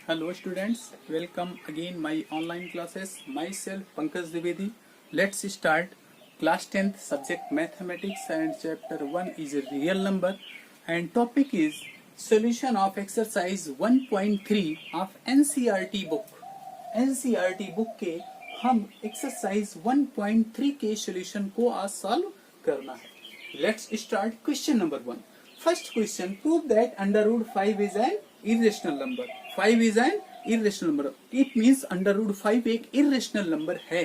Hello students, welcome again my online classes. Myself Pankaj Dwivedi. Let's start class 10th subject mathematics and chapter 1 is a real number and topic is solution of exercise 1.3 of NCERT book. NCERT book के हम exercise 1.3 के solution को आज solve करना है. Let's start question number 1. First question, prove that under root 5 is an irrational number. 5 is an irrational number. It means under root 5 एक irrational number है.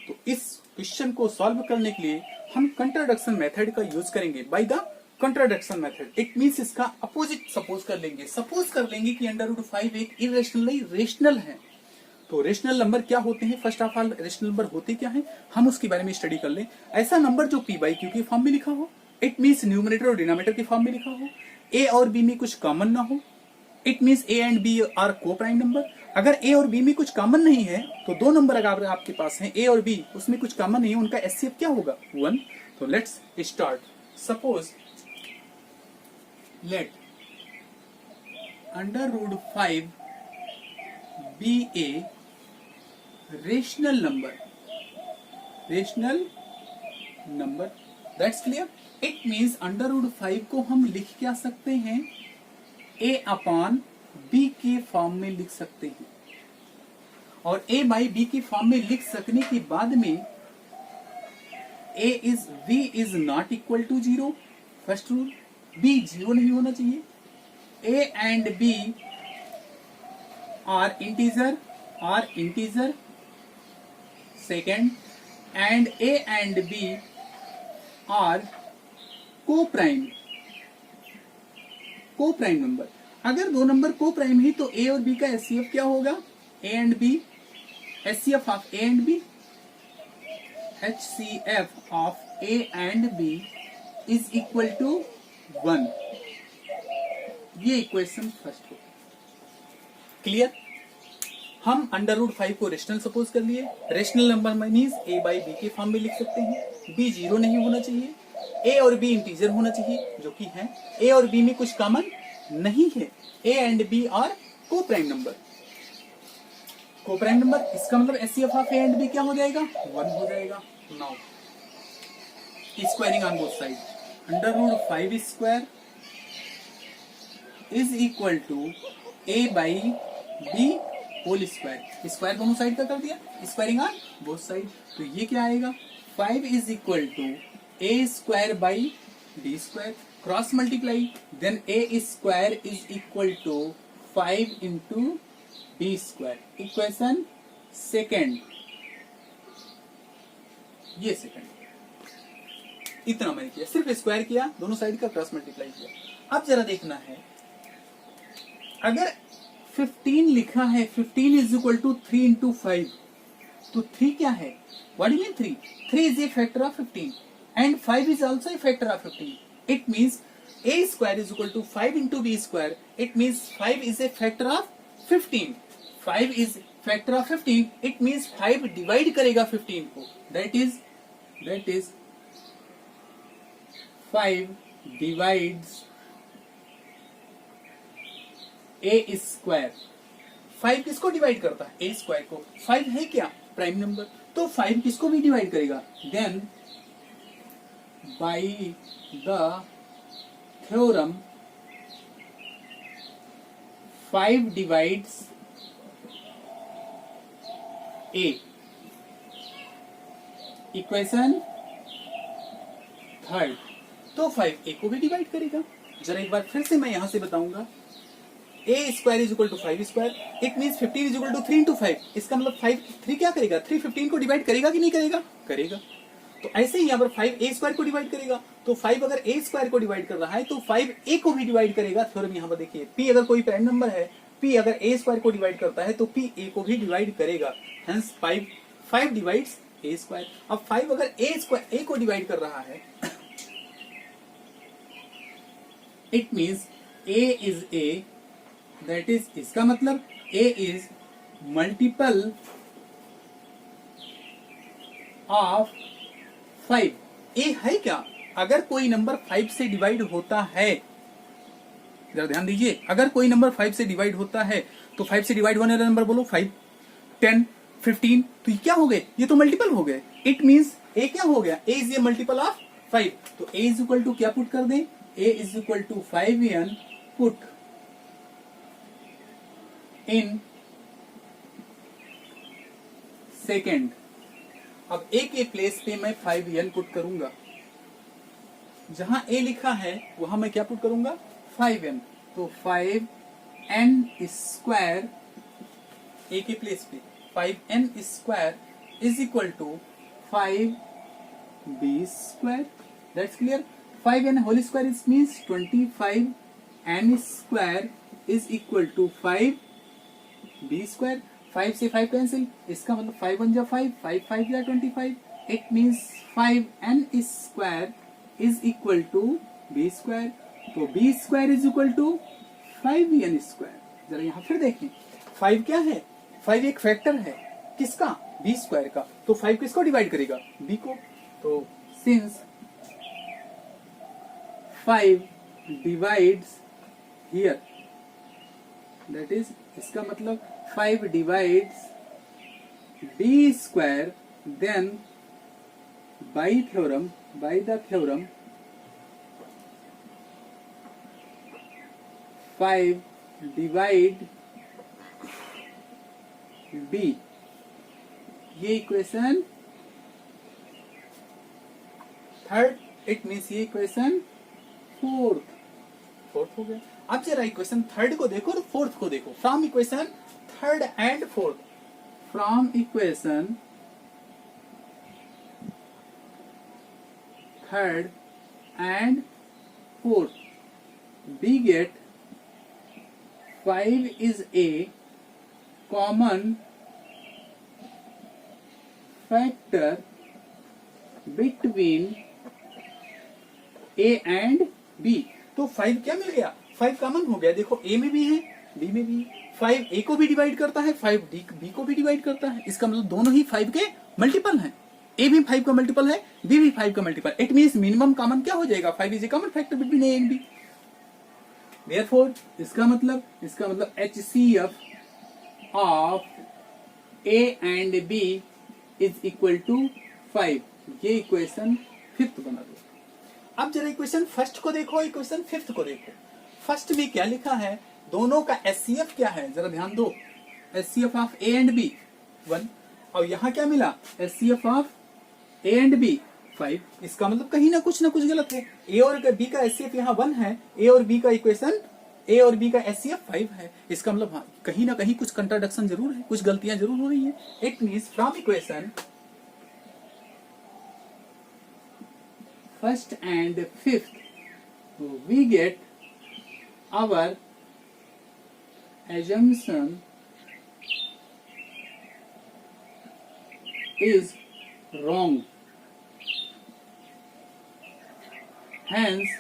तो इस क्वेश्चन को सॉल्व करने के लिए हम कंट्राडिक्शन मेथड का यूज करेंगे. By the contradiction method it means इसका अपोजिट सपोज कर लेंगे कि अंडर रूट 5 एक इरेशनल नहीं रेशनल है. तो रेशनल नंबर क्या होते हैं? First of all rational number होते क्या है हम उसके बारे में स्टडी कर लें. ऐसा नंबर जो p बाई क्यू के फॉर्म में लिखा हो, इट मींस न्यूमरेटर और डिनोमिनेटर के फॉर्म में लिखा हो, a और b में कुछ कॉमन ना हो, it means a and b are coprime number. अगर a और b में कुछ कॉमन नहीं है तो दो नंबर अगर आपके पास हैं a और b उसमें कुछ कॉमन नहीं है, उनका एचसीएफ क्या होगा 1. तो let's start. Suppose let under root 5 be a rational number. That's clear. It means under root 5 को हम लिख क्या सकते हैं? a अपॉन b के फॉर्म में लिख सकते हैं. और a बाई b के फॉर्म में लिख सकने के बाद में v is not equal to 0. First rule. b 0 नहीं होना चाहिए. a and b are integer. Second, and a and b are coprime number. अगर दो नंबर को प्राइम है तो a और b का एचसीएफ क्या होगा? a and b. HCF of a and b, HCF of a and b is equal to 1. ये इक्वेशन फर्स्ट हो. क्लियर. हम अंडर रूट 5 को रेशनल सपोज कर लिए. Rational number means a by b के फॉर्म में लिख सकते हैं. b 0 नहीं होना चाहिए. a और b इंटीजर होना चाहिए जो कि है. a और b में कुछ कॉमन नहीं है. a and b are coprime number. इसका मतलब HCF of a and b क्या हो जाएगा? 1 हो जाएगा. Now squaring on both side. Under root 5 square is equal to a by b whole square. Square दोनों साइड का कर दिया. Squaring on both side. तो ये क्या आएगा? 5 is equal to a square by b square. Cross multiply. Then a square is equal to 5 into b square. Equation second. ये second. इतना मैंने किया, सिर्फ स्क्वायर किया, दोनों साइड का क्रॉस मल्टीप्लाई किया. अब जरा देखना है, अगर 15 लिखा है, 15 इज इक्वल टू 3 इंटू 5, तो 3 क्या है? What do mean 3? 3 is a factor of 15 and 5 is also a factor of 15. It means a square is equal to 5 into b square. It means 5 is a factor of 15. 5 is factor of 15. It means 5 divide करेगा 15 को. That is 5 divides a square. 5 किसको divide करता है? a square को. 5 है क्या? Prime number. तो 5 किसको भी डिवाइड करेगा? Then by the theorem 5 divides a. Equation third. तो 5 a को भी डिवाइड करेगा. जरा एक बार फिर से मैं यहां से बताऊंगा. a square is equal to 5 square. It means 15 is equal to 3 into 5. इसका मतलब 3 क्या करेगा? 3 15 को डिवाइड करेगा कि नहीं करेगा? करेगा. तो ऐसे ही यहाँ पर 5 a स्क्वायर को डिवाइड करेगा. तो 5 अगर a स्क्वायर को डिवाइड कर रहा है तो 5 a को भी डिवाइड करेगा. थ्योरम यहाँ पर देखिए, p अगर कोई प्राइम नंबर है, p अगर a स्क्वायर को डिवाइड करता है तो p a को भी डिवाइड करेगा. Hence 5 divides a square. अब 5 अगर a को डिवाइड कर रहा है, it means a is a. That is, इसका मतलब a इज मल्टीपल ऑफ 5. ए है क्या? अगर कोई नंबर 5 से डिवाइड होता है जरा ध्यान दीजिए, अगर कोई नंबर 5 से डिवाइड होता है तो 5 से डिवाइड होने वाला नंबर बोलो 5, 10, 15, तो ये क्या हो गए, ये तो मल्टीपल हो गए। इट मींस ए क्या हो गया, A is a multiple of 5, तो ए इज इक्वल टू क्या पुट कर दें, A is equal to 5n put in second. अब ए के प्लेस पे मैं 5n पुट करूंगा, जहां ए लिखा है वहां मैं क्या पुट करूंगा 5n, तो 5n स्क्वायर ए के प्लेस पे 5n square is equal to 5b square. That's clear. 5n whole square is means 25n square is equal to 5b square. 5 से 5 कैंसिल, इसका मतलब 5 1 जा 5, 5 5 जा 25, it means 5n square is equal to b square, तो b square is equal to 5n square. जरा यहां फिर देखें, 5 क्या है, 5 एक फैक्टर है किसका, b स्क्वायर का, तो 5 किसको डिवाइड करेगा, b को, तो since 5 divides here, that is इसका मतलब 5 divides b square, then by theorem, by the theorem 5 divide b, ये इक्वेशन थर्ड, इट मीन्स ये इक्वेशन फोर्थ हो गया। अब जरा इक्वेशन थर्ड को देखो और फोर्थ को देखो, from equation third and fourth, from equation third and fourth, we get 5 is a common factor between a and b, तो 5 क्या मिल गया, 5 कॉमन हो गया। देखो a में भी है, b में भी है, 5 a को भी डिवाइड करता है, 5 b को भी डिवाइड करता है, इसका मतलब दोनों ही 5 के मल्टीपल हैं। ए भी 5 का मल्टीपल है, बी भी 5 का multiple, it means minimum common क्या हो जाएगा, 5 is a common factor between a and b. Therefore इसका मतलब HCF of a and b is equal to 5, ये इक्वेशन फिफ्थ बना दो। अब जरा इक्वेशन फर्स्ट को देखो, इक्वेशन फिफ्थ को देखो। फर्स्ट में क्या लिखा है, दोनों का HCF क्या है, जरा ध्यान दो, HCF of a and b 1, और यहां क्या मिला, HCF of a and b 5, इसका मतलब कहीं ना कुछ गलत है। ए और बी का HCF यहाँ 1 है, ए और बी का इक्वेशन, ए और बी का HCF 5 है, इसका मतलब हाँ, कहीं ना कहीं कुछ कंट्राडिक्शन जरूर है, कुछ गलतियां जरूर हो रही है। It means from equation first and fifth we get our assumption is wrong. Hence,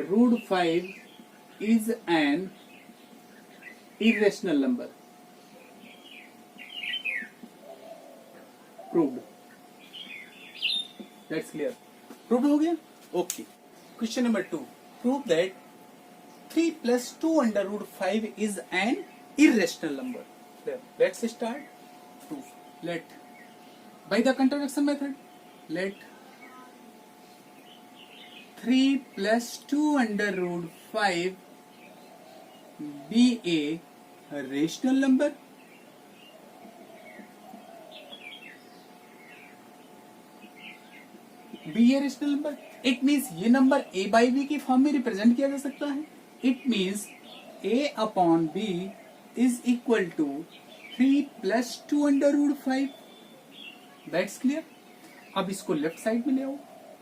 root 5 is an irrational number. Proved. That's clear. Proved हो गया? Okay. Question number 2. Prove that 3 plus 2 under root 5 is an irrational number. There. Let's start. Proof. Let, by the contradiction method, let 3 plus 2 under root 5 be a rational number. Be a rational number. It means ये number a by b की form में represent किया जा सकता है. It means a upon b is equal to 3 plus 2 under root 5. That's clear. अब इसको left side में ले आओ.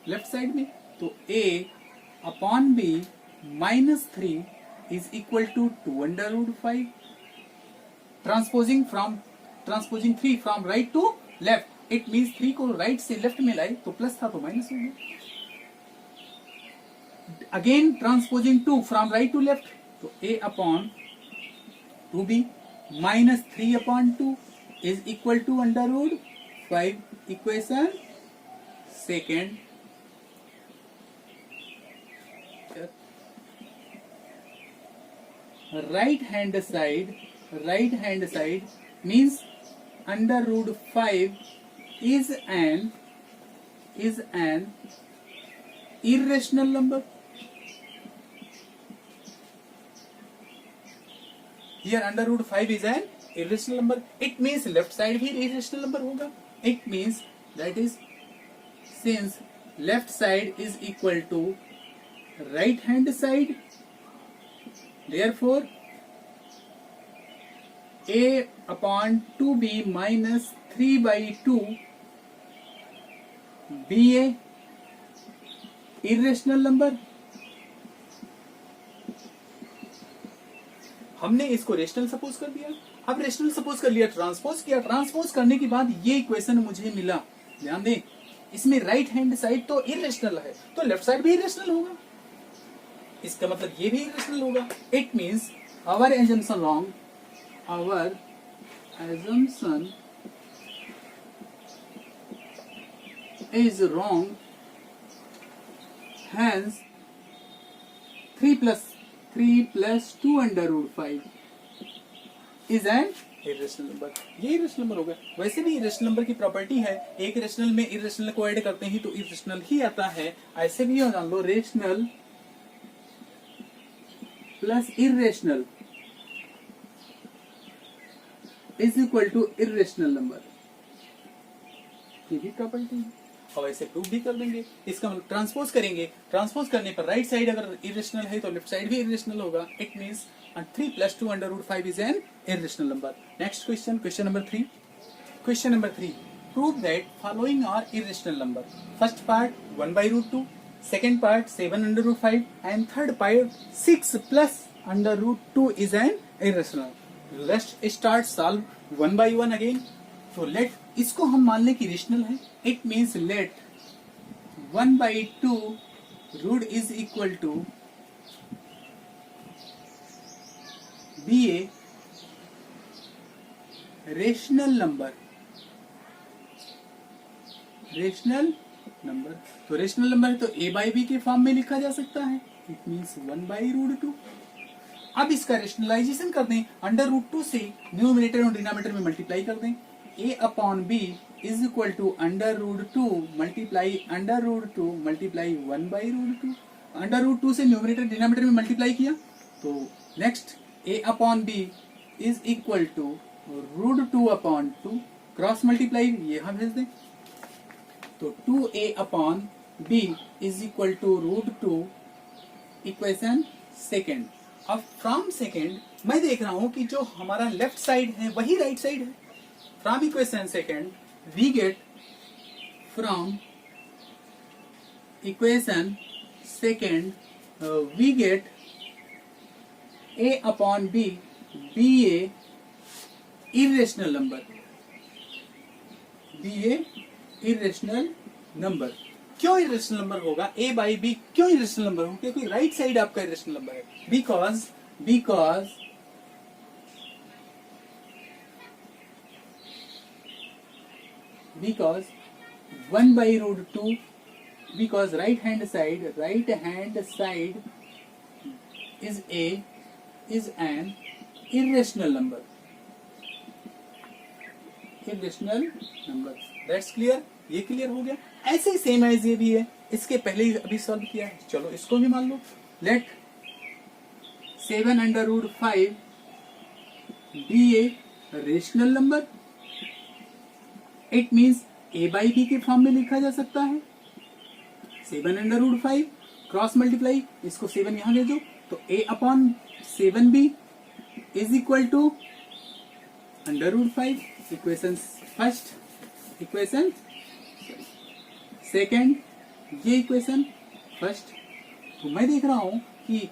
लेफ्ट साइड में तो A upon B minus 3 is equal to 2 under root 5. Transposing 3 from right to left. It means 3 को right से left में लाए तो प्लस था तो माइनस हो गया. Again transposing 2 from right to left तो a upon 2b minus 3 upon 2 is equal to under root 5. Equation second. here. Right hand side means under root 5 is an irrational number. Here under root 5 is an irrational number. It means left side भी irrational number होगा. It means that is, since left side is equal to right hand side, therefore a upon 2b minus 3 by 2 be a irrational number. हमने इसको rational suppose कर दिया. अब rational suppose कर लिया, transpose किया. ट्रांसपोज करने के बाद ये इक्वेशन मुझे मिला. ध्यान दें, इसमें राइट हैंड साइड तो इरेशनल है, तो लेफ्ट साइड भी इरेशनल होगा. इसका मतलब ये भी इरेशनल होगा. It means our assumption wrong, our assumption is wrong. Hence 3 plus 2 under root 5 is an irrational number. ये irrational number होगा. वैसे भी irrational number की प्रॉपर्टी है, एक रेशनल में irrational को ऐड करते ही तो irrational ही आता है. ऐसे भी जान लो, rational plus irrational is equal to irrational number. ये भी प्रॉपर्टी है और ऐसे प्रूव भी कर देंगे. इसका मतलब ट्रांसपोज करेंगे, ट्रांसपोज करने पर राइट साइड अगर इरेशनल है तो लेफ्ट साइड भी इरेशनल होगा. It means 3 plus 2 under root 5 is an irrational number. Next question, question number 3. Question number 3. Prove that following are irrational number. First part 1 by root 2, second part 7 under root 5, and third part 6 plus under root 2 is an irrational. Let's start solve one by one again. तो let इसको हम मान लें कि rational है. It means let 1 by 2 root is equal to be a rational number. Rational number तो rational number तो a by B के फॉर्म में लिखा जा सकता है. It means 1 by root 2. अब इसका रेशनलाइजेशन कर दें, अंडर रूट 2 से न्यूमरेटर और डिनोमिनेटर में मल्टीप्लाई कर दें. a upon b is equal to under root 2 multiply under root 2 multiply 1 by root 2. Under root 2 से न्यूमरेटर डिनोमिनेटर में मल्टीप्लाई किया तो next a upon b is equal to root 2 upon 2. Cross multiply यहां भेज दें तो 2a upon b is equal to root 2. Equation second. अब from second मैं देख रहा हूं कि जो हमारा लेफ्ट साइड है वही राइट साइड है. From equation second, we get from equation second we get a upon b be a irrational number. Be a irrational number. क्यों irrational number होगा? a by b क्यों irrational number होगा? क्योंकि right side आपका irrational number है. Because 1 by root 2, because right hand side is an irrational number. That's clear. ये clear हो गया. ऐसे ही सेम एज ये भी है, इसके पहले ही अभी सॉल्व किया है. चलो इसको भी मान लो. Let 7 under root 5 be a rational number. It means A by B के फॉर्म में लिखा जा सकता है. 7 under root 5 क्रॉस मल्टीप्लाई, इसको 7 यहां दे दो तो a upon 7b is equal to under root 5. Equation first, equation second, ये इक्वेशन फर्स्ट. तो मैं देख रहा हूं कि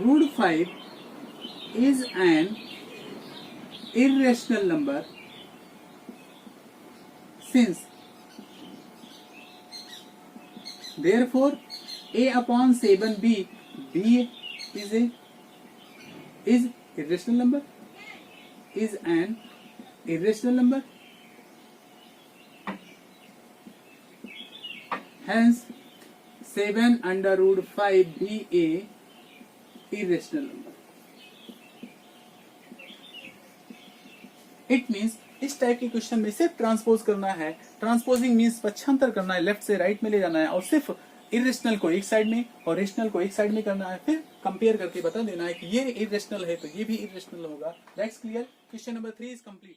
root 5 is an irrational number since therefore a upon 7b is irrational number, is an irrational number. Hence 7/5 भी ए irrational number. It means इस type के क्वेश्चन में सिर्फ ट्रांसपोज करना है, ट्रांसपोजिंग मीन्स पक्षांतर करना है, लेफ्ट से राइट में ले जाना है और सिर्फ इरेशनल को एक साइड में और रेशनल को एक साइड में करना है, फिर कंपेयर करके बता देना है कि ये इरेशनल है तो ये भी इरेशनल होगा। That's clear. Question number 3 is complete.